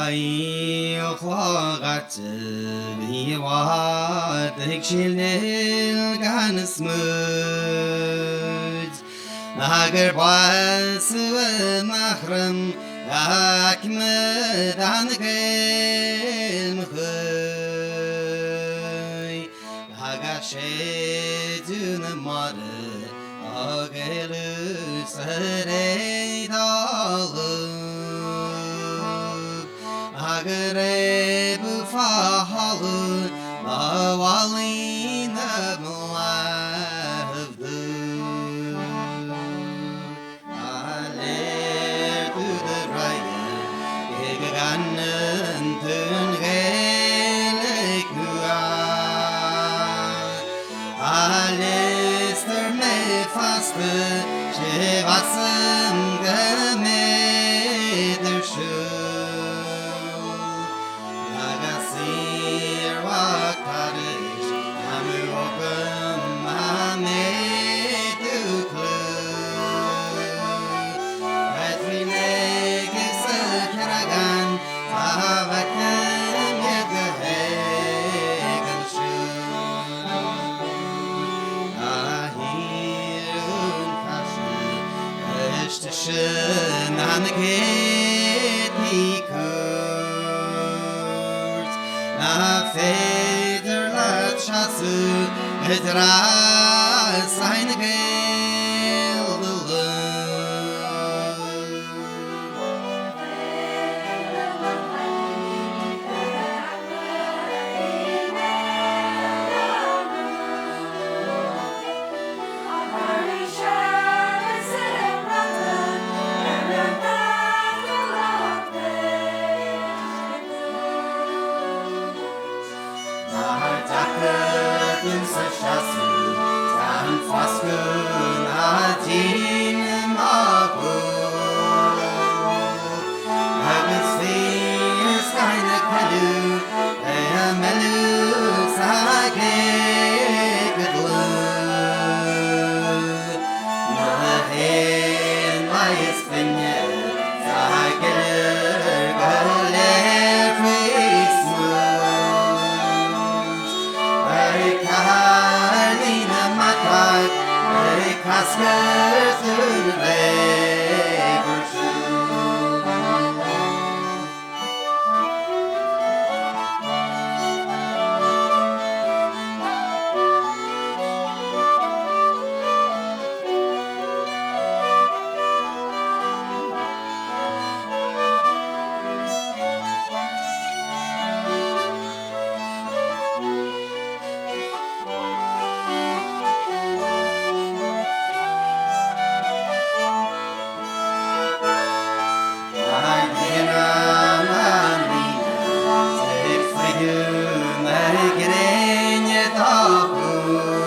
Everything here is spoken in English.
Ay khwaqatli wa tekshilil gansmud Nagar bas mahram akmed angel mkhay Hagashetun mar agel sare dalı Agreb fahalı lavalina mlavdı Aler düdürayı egeganın tüngelek hua Alester me fastı şevatsın gemedir şu Schön an geht die Kurt Na Feder lat Schatzu et ras seine Gelde Bin Schasu, dann faskun adin mabu. Habits fears keine Kalu, melu sage gedlu. Mahen mais finye, sage galer Kaskers through the labor Grenje tapu